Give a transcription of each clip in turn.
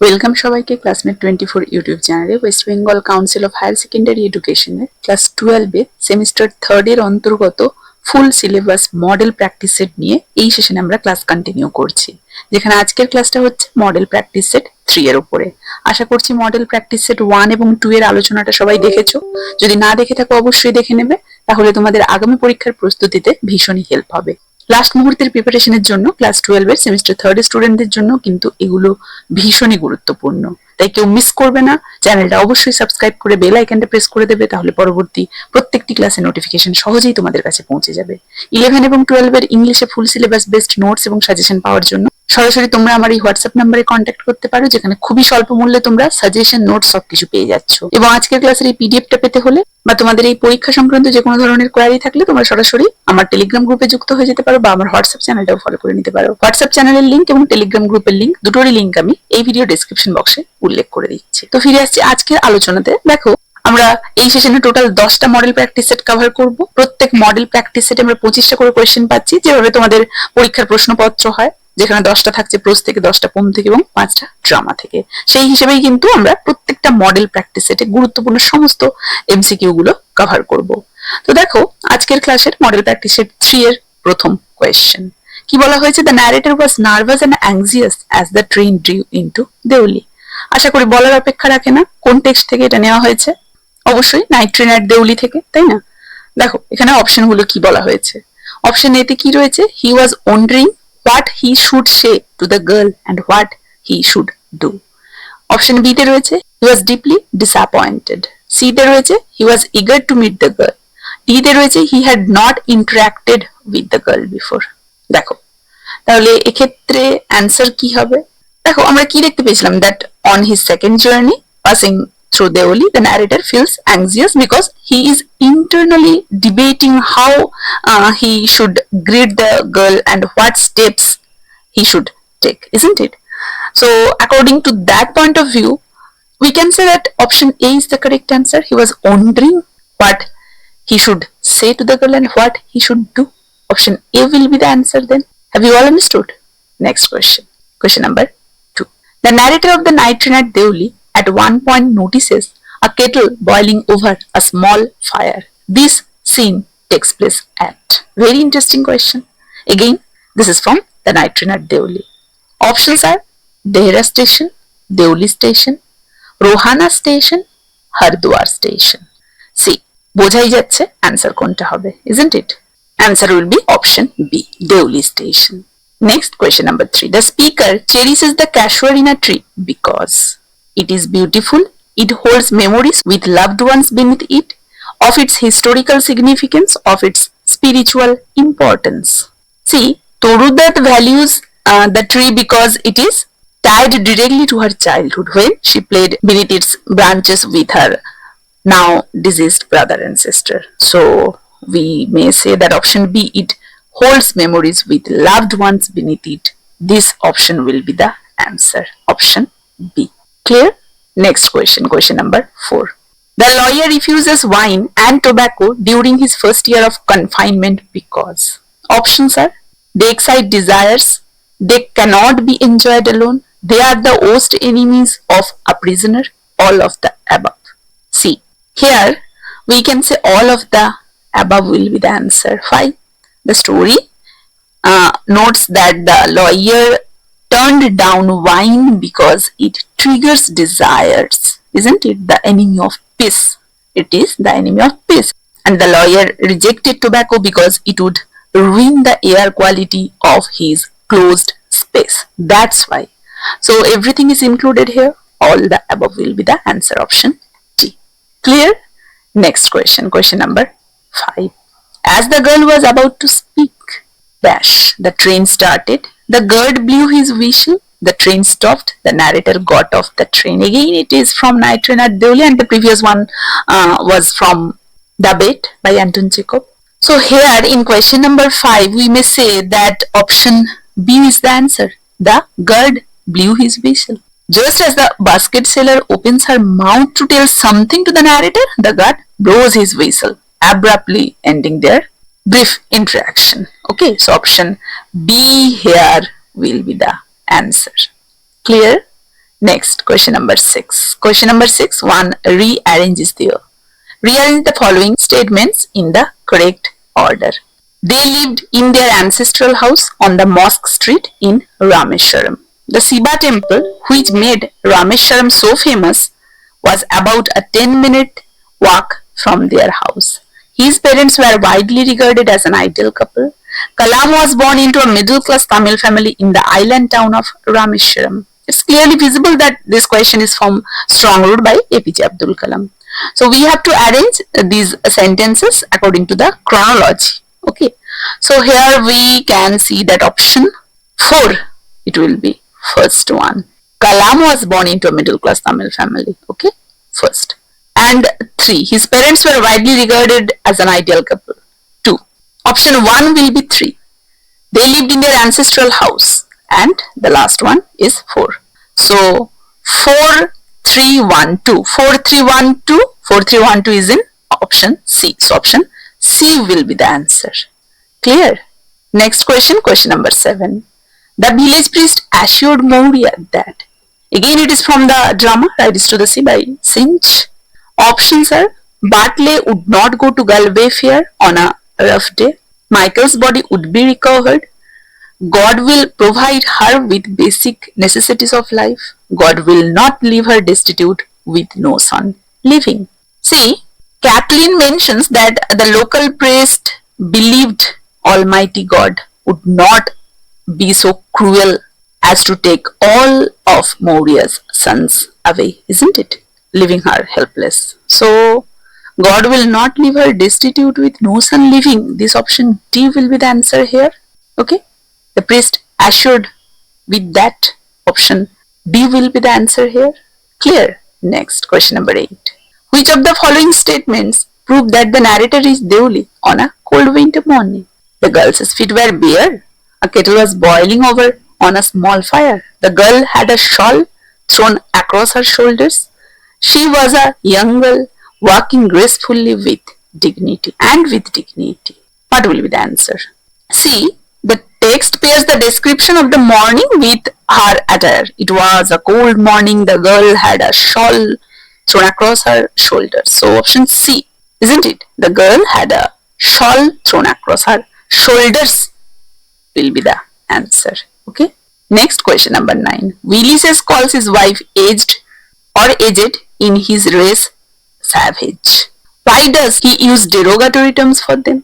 Welcome সবাইকে classmate 24 YouTube চ্যানেলে West Bengal Council of Higher Secondary এডুকেশনের ক্লাস 12 এ সেমিস্টার 3 এর অন্তর্গত full syllabus model practice set নিয়ে এই সেশনে আমরা ক্লাস কন্টিনিউ করছি, যেখানে আজকের ক্লাসটা হচ্ছে মডেল প্র্যাকটিস সেট 3 এর উপরে। আশা করছি মডেল প্র্যাকটিস সেট 1 এবং 2 এর আলোচনাটা সবাই দেখেছো। যদি না দেখে থাকো অবশ্যই দেখে নেবে, তাহলে তোমাদের আগামী পরীক্ষার প্রস্তুতিতে ভীষণই হেল্প হবে। লাস্ট মুহূর্তের প্রিপারেশনের জন্য ক্লাস 12 এর সেমিস্টার 3 এর স্টুডেন্টদের জন্য কিন্তু এগুলো ভীষণই গুরুত্বপূর্ণ, তাই কেউ মিস করবে না। চ্যানেলটা অবশ্যই সাবস্ক্রাইব করে বেল আইকনটা প্রেস করে দেবে, তাহলে পরবর্তী প্রত্যেকটি ক্লাসের নোটিফিকেশন সহজেই তোমাদের কাছে পৌঁছে যাবে। 11 এবং 12 এর ইংলিশে ফুল সিলেবাস বেসড নোটস এবং সাজেশন পাওয়ার জন্য সরাসরি তোমরা আমার এই হোয়াটসঅ্যাপ নাম্বারে কন্ট্যাক্ট করতে পারো, যেখানে খুবই স্বল্প মূল্যে তোমরা সাজেশন নোটস সবকিছু পেয়ে যাচ্ছ। এবং আজকের ক্লাসের এই পিডিএফটা পেতে হলে বা তোমাদের এই পরীক্ষা সংক্রান্ত যে কোনো ধরনের কোয়ারি থাকলে তোমরা সরাসরি আমার টেলিগ্রাম গ্রুপে যুক্ত হয়ে যেতে পারো বা আমার হোয়াটসঅ্যাপ চ্যানেলটাও ফলো করে নিতে পারো। হোয়াটসঅ্যাপ চ্যানেলের লিংক এবং টেলিগ্রাম গ্রুপের লিংক দুটোরই লিংক আমি এই ভিডিও ডেসক্রিপশন বক্সে উল্লেখ করে দিচ্ছি। তো ফিরে আসছি আজকের আলোচনাতে। দেখো, আমরা এই সেশনে টোটাল 10টা মডেল প্র্যাকটিস সেট কভার করব। প্রত্যেক মডেল প্র্যাকটিস সেটে আমরা 25টা করে কোয়েশ্চেন পাচ্ছি, যেভাবে তোমাদের পরীক্ষার প্রশ্নপত্র হয়, যেখানে 10টা থাকছে প্রোজ থেকে, 10টা পোম থেকে এবং 5টা ড্রামা থেকে। সেই হিসেবেই কিন্তু আমরা প্রত্যেকটা মডেল প্র্যাকটিস সেটে গুরুত্বপূর্ণ সমস্ত এমসিকিউ গুলো কভার করব। তো দেখো, আজকের ক্লাসের মডেল প্র্যাকটিস সেট 3 এর প্রথম কোয়েশ্চেন কি বলা হয়েছে? The narrator was nervous and anxious as the train drew into Deoli. আশা করি বলার অপেক্ষা রাখে না কোন টেক্সট থেকে এটা নেওয়া হয়েছে। অবশ্যই নাইট ট্রেন অ্যাট দেউলি থেকে, তাই না? দেখো এখানে অপশন গুলো কি বলা হয়েছে। অপশন এতে কি রয়েছে? হি ওয়াজ wandering what he should say to the girl and what he should do. Option B তে রয়েছে he was deeply disappointed. C তে রয়েছে he was eager to meet the girl. D তে রয়েছে he had not interacted with the girl before. দেখো তাহলে এক্ষেত্রে answer কি হবে? দেখো আমরা কি দেখতে পেয়েছিলাম, that on his second journey passing through Deoli, the narrator feels anxious because he is internally debating how he should greet the girl and what steps he should take, isn't it? So according to that point of view, we can say that option A is the correct answer. He was wondering what he should say to the girl and what he should do. Option A will be the answer then. Have you all understood? Next question. Question number 2. The narrator of the night train at Deoli at one point notices a kettle boiling over a small fire. This scene takes place at. Very interesting question. Again, this is from the night train at Deoli. Options are Dehra station, Deoli station, Rohana station, Hardwar station. See, বোঝাই যাচ্ছে answer কোনটা হবে, isn't it? Answer will be option B, Deoli station. Next, question number 3. The speaker cherishes the cashew in a tree because it is beautiful, it holds memories with loved ones beneath it, of its historical significance, of its spiritual importance. See, Torudat values the tree because it is tied directly to her childhood when she played beneath its branches with her now deceased brother and sister. So we may say that option B, it holds memories with loved ones beneath it. This option will be the answer. Option B. Clear? Next question, question number 4. The lawyer refuses wine and tobacco during his first year of confinement because options are they excite desires, they cannot be enjoyed alone, they are the worst enemies of a prisoner, all of the above. See, here we can say all of the above will be the answer. Why? The story notes that the lawyer turned down wine because it triggers desires, isn't it? The enemy of peace. It is the enemy of peace. And the lawyer rejected tobacco because it would ruin the air quality of his closed space. That's why. So everything is included here. All the above will be the answer. Option D. Clear? Next question, question number 5. As the girl was about to speak, dash, the train started. The guard blew his whistle. The train stopped. The narrator got off the train. Again, it is from Night Train at Deoli, and the previous one was from The Bait by Anton Chekhov. So here in question number 5, we may say that option B is the answer. The guard blew his whistle. Just as the basket seller opens her mouth to tell something to the narrator, the guard blows his whistle, abruptly ending their brief interaction. Okay, so option B here will be the answer. Clear? Next, question number 6. Question number 6, 1. Rearrange is there. Rearrange the following statements in the correct order. They lived in their ancestral house on the mosque street in Rameswaram. The Shiva temple, which made Rameswaram so famous, was about a 10-minute walk from their house. His parents were widely regarded as an ideal couple. Kalam was born into a middle-class Tamil family in the island town of Rameswaram. It's clearly visible that this question is from Strong Road by APJ Abdul Kalam. So we have to arrange these sentences according to the chronology. Okay. So here we can see that option 4, it will be first one. Kalam was born into a middle-class Tamil family. Okay. First. And 3. His parents were widely regarded as an ideal couple. 2. Option 1 will be 3. They lived in their ancestral house. And the last one is 4. So 4, 3, 1, 2. 4, 3, 1, 2. 4, 3, 1, 2 is in option C. So option C will be the answer. Clear? Next question, question number 7. The village priest assured Maurya that, again it is from the drama Right is to the Sea by Sinch. Options are, Bartley would not go to Galway Fair on a rough day. Michael's body would be recovered. God will provide her with basic necessities of life. God will not leave her destitute with no son living. See, Kathleen mentions that the local priest believed Almighty God would not be so cruel as to take all of Maurya's sons away, isn't it? Leaving her helpless. So, God will not leave her destitute with no son living. This option D will be the answer here. Okay? The priest assured with that option D will be the answer here. Clear? Next, question number 8. Which of the following statements prove that the narrator is Deoli on a cold winter morning? The girl's feet were bare. A kettle was boiling over on a small fire. The girl had a shawl thrown across her shoulders. She was a young girl walking gracefully with dignity. What will be the answer? See, the text pairs the description of the morning with her attire. It was a cold morning. The girl had a shawl thrown across her shoulders. So option C, isn't it? The girl had a shawl thrown across her shoulders will be the answer. Okay. Next, question number 9. Ulysses calls his wife aged in his race savage. Why does he use derogatory terms for them?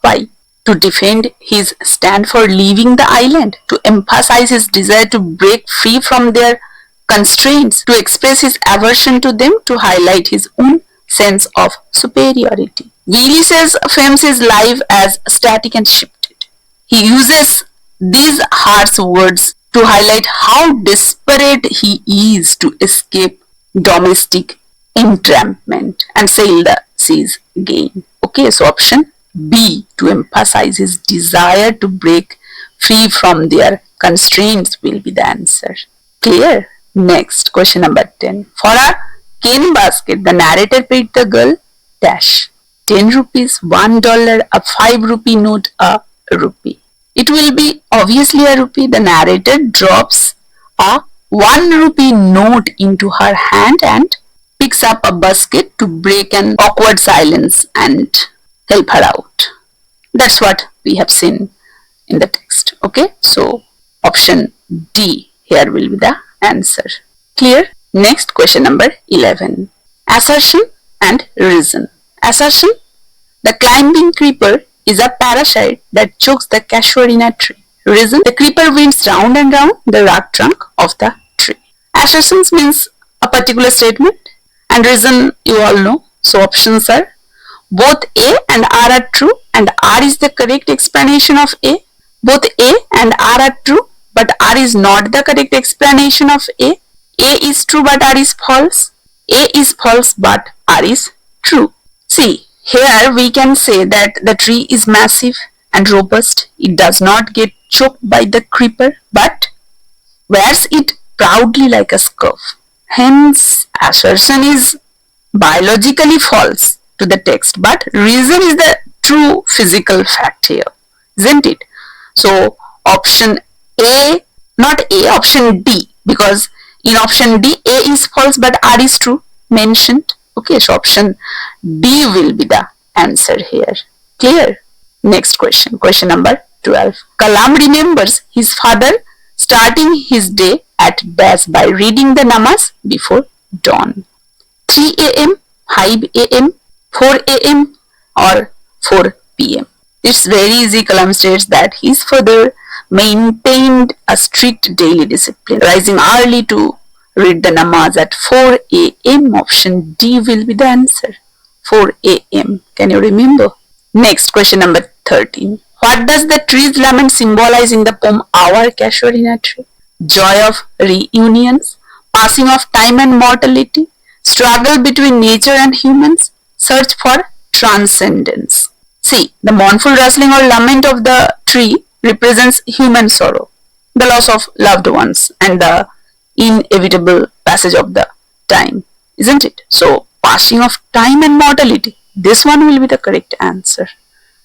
Why? To defend his stand for leaving the island, to emphasize his desire to break free from their constraints, to express his aversion to them, to highlight his own sense of superiority. Ulysses frames his life as static and shifted. He uses these harsh words to highlight how desperate he is to escape domestic entrampment and sail the seas again. Okay, so option B, to emphasize his desire to break free from their constraints will be the answer. Clear? Next, question number 10. For a cane basket, the narrator paid the girl dash 10 rupees, $1, a 5 rupee note, a rupee. It will be obviously a rupee. The narrator drops a 1 rupee note into her hand and picks up a basket to break an awkward silence and help her out. That's what we have seen in the text. Okay, so option D here will be the answer. Clear? Next, question number 11. Assertion and reason. Assertion: the climbing creeper is a parasite that chokes the cashew in a tree. Reason: the creeper winds round and round the rock trunk of the tree. Assertions means a particular statement, and reason you all know. So options are both A and R are true, and R is the correct explanation of A. Both A and R are true, but R is not the correct explanation of A. A is true but R is false. A is false but R is true. See, here we can say that the tree is massive and robust. It does not get choked by the creeper but wears it proudly like a scarf. Hence, assertion is biologically false to the text, but reason is the true physical fact here, isn't it? So, option A, not A, option D, because In option D, A is false but R is true mentioned. Okay, so option D will be the answer here. Clear? Next question, question number 12. Kalam remembers his father starting his day at dash by reading the namaz before dawn. 3 a.m., 5 a.m., 4 a.m. or 4 p.m. It's very easy. Kalam states that his father maintained a strict daily discipline, rising early to read the namaz at 4 a.m. Option D will be the answer. 4 a.m. Can you remember? Next, question number 13. What does the tree's lament symbolize in the poem Our Casual in a Tree? Joy of reunions, passing of time and mortality, struggle between nature and humans, search for transcendence. See, the mournful rustling or lament of the tree represents human sorrow, the loss of loved ones, and the inevitable passage of the time, isn't it? So, passing of time and mortality, this one will be the correct answer.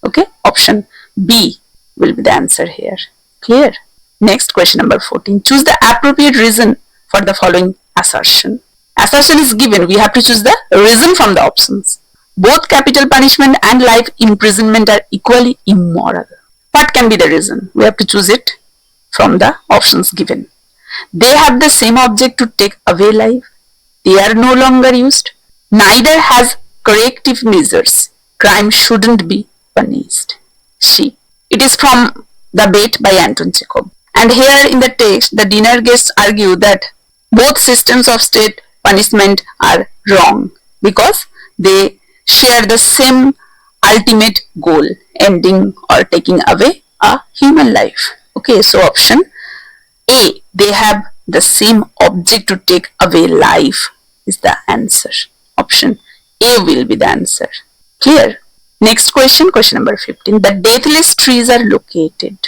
Okay, option B will be the answer here. Clear? Next, question number 14. Choose the appropriate reason for the following assertion. Assertion is given. We have to choose the reason from the options. Both capital punishment and life imprisonment are equally immoral. What can be the reason? We have to choose it from the options given. They have the same object to take away life. They are no longer used. Neither has corrective measures. Crime shouldn't be punished. C. It is from The Bait by Anton Chekhov. And here in the text, the dinner guests argue that both systems of state punishment are wrong because they share the same ultimate goal, ending or taking away a human life. Okay, so option A, they have the same object to take away life is the answer. Option A will be the answer. Clear? Next question, question number 15. The deathless trees are located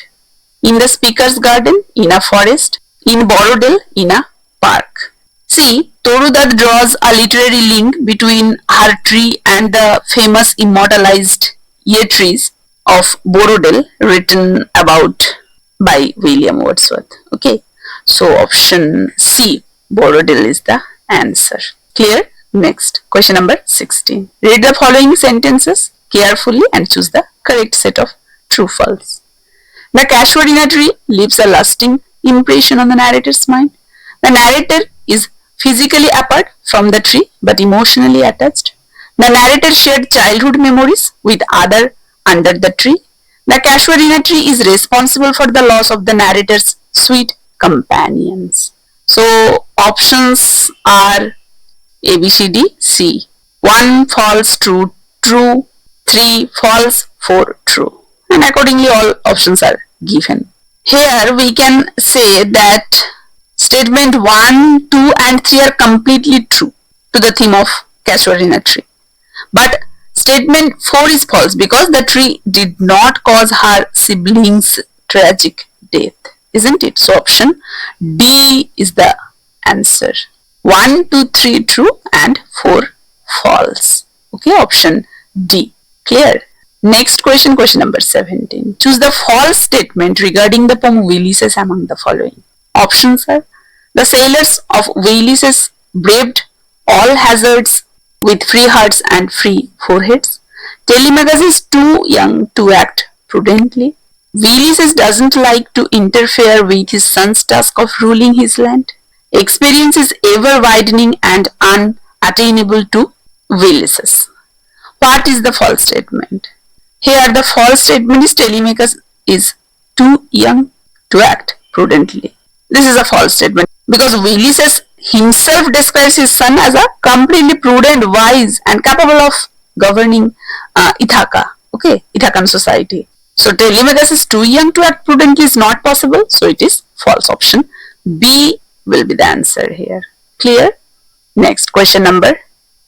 in the speaker's garden, in a forest, in Borodale, in a park. See, Torudat draws a literary link between her tree and the famous immortalized year trees of Borodale written about by William Wordsworth. Okay, so option C, Borodale is the answer. Clear? Next, question number 16. Read the following sentences carefully and choose the correct set of true false. The casual in a tree leaves a lasting impression on the narrator's mind. The narrator is physically apart from the tree but emotionally attached. The narrator shared childhood memories with others under the tree. The casual in a tree is responsible for the loss of the narrator's sweet companions. So options are A, B, C, D, C. 1 false, true, true, 3 false, 4 true. And accordingly all options are given. Here we can say that statement 1, 2 and 3 are completely true to the theme of casual in a tree. But statement 4 is false because the tree did not cause her siblings' tragic death, isn't it? So option D is the answer. 1, 2, 3 true and 4 false. Okay, option D. Clear? Next question, question number 17. Choose the false statement regarding the poem Ulysses among the following. Options are: the sailors of Ulysses braved all hazards with free hearts and free foreheads. Telemachus is too young to act prudently. Ulysses doesn't like to interfere with his son's task of ruling his land. Experience is ever widening and unattainable to Ulysses. What is the false statement? Here the false statement is Telemachus is too young to act prudently. This is a false statement because Ulysses himself describes his son as a completely prudent, wise and capable of governing Ithaca, okay, Ithacan society. So Telemachus is too young to act prudently is not possible, so it is false. Option B will be the answer here. Clear? Next, question number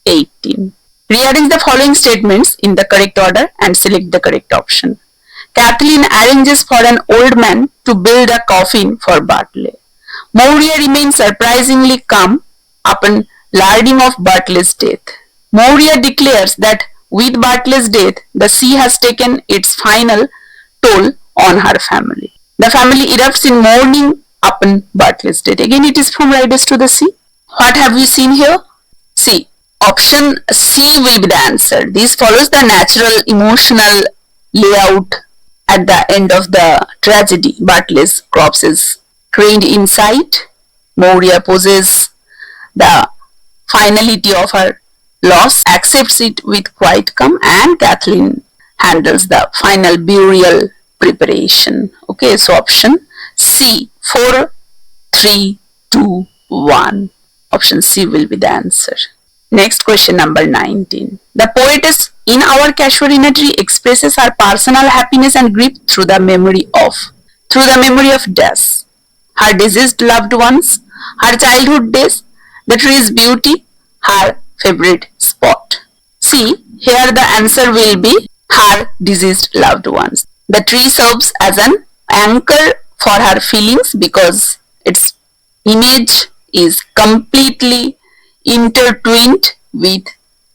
18. Rearrange the following statements in the correct order and select the correct option. Kathleen arranges for an old man to build a coffin for Bartley. Maurya remains surprisingly calm upon learning of Bartley's death. Maurya declares that with Bartley's death, the sea has taken its final toll on her family. The family erupts in mourning upon Bartley's death. Again, it is from riders to the sea. What have we seen here? See, option C will be the answer. This follows the natural emotional layout at the end of the tragedy. Bartley's corpse is craned inside. Moria poses the finality of her loss, accepts it with quiet calm, and Kathleen handles the final burial preparation. Okay, so option C, 4, 3, 2, 1. Option C will be the answer. Next question number 19. The poetess in our casuarina tree expresses her personal happiness and grief through the memory of death, her deceased loved ones, her childhood days, the tree's beauty, her favorite spot. See, here the answer will be her deceased loved ones. The tree serves as an anchor for her feelings because its image is completely intertwined with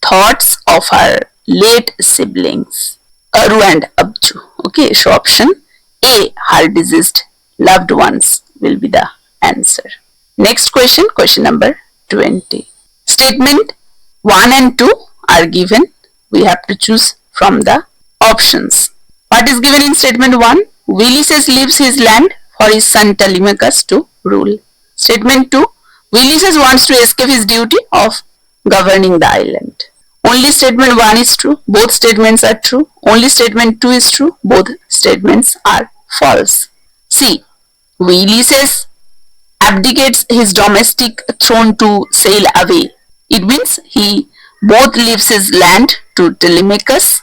thoughts of her late siblings, Aru and Abju. Okay, so option A, her deceased loved ones, will be the answer. Next question, question number 20. Statement 1 and 2 are given. We have to choose from the options. What is given in statement 1? Ulysses leaves his land for his son Telemachus to rule. Statement 2. Ulysses wants to escape his duty of governing the island. Only statement 1 is true. Both statements are true. Only statement 2 is true. Both statements are false. C. Ulysses abdicates his domestic throne to sail away. It means he both leaves his land to Telemachus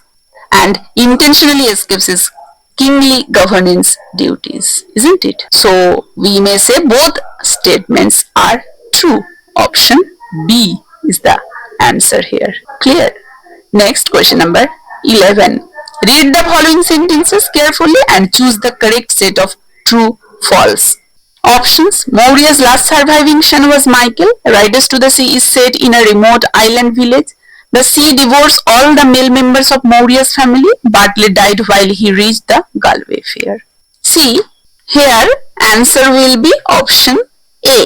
and intentionally escapes his kingly governance duties, isn't it? So we may say both statements are true. Option B is the answer here. Clear? Next, question number 11. Read the following sentences carefully and choose the correct set of true, false. Options. Mauria's last surviving son was Michael. Riders to the Sea is set in a remote island village. The sea devours all the male members of Mauria's family. Bartley died while he reached the Galway Fair. See, here answer will be option A.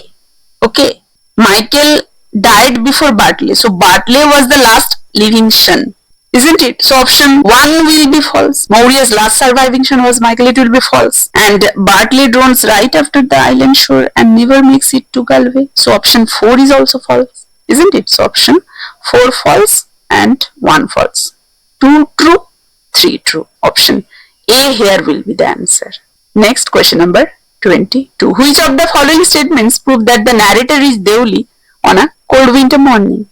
Okay. Michael died before Bartley. So Bartley was the last living son, isn't it? So option 1 will be false. Mauria's last surviving son was Michael. It will be false. And Bartley drones right after the island shore and never makes it to Galway. So option 4 is also false, isn't it? So option 4 false and 1 false. 2 true, 3 true. Option A here will be the answer. Next, question number 22. Which of the following statements prove that the narrator is Deoli on a cold winter morning?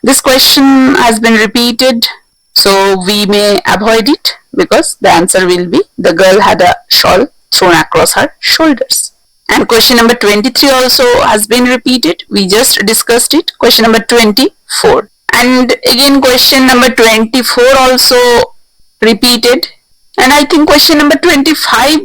This question has been repeated, so we may avoid it because the answer will be the girl had a shawl thrown across her shoulders. And question number 23 also has been repeated. We just discussed it. Question number 24. And again question number 24 also repeated. And I think question number 25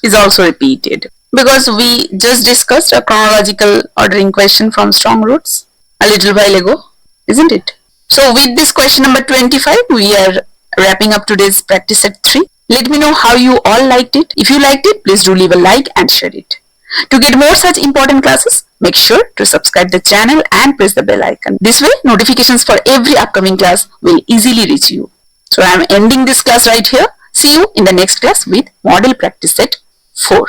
is also repeated because we just discussed a chronological ordering question from Strong Roots a little while ago, isn't it? So with this question number 25, we are wrapping up today's practice set 3. Let me know how you all liked it. If you liked it, please do leave a like and share it. To get more such important classes, make sure to subscribe the channel and press the bell icon. This way, notifications for every upcoming class will easily reach you. So I am ending this class right here. See you in the next class with Model Practice Set 4.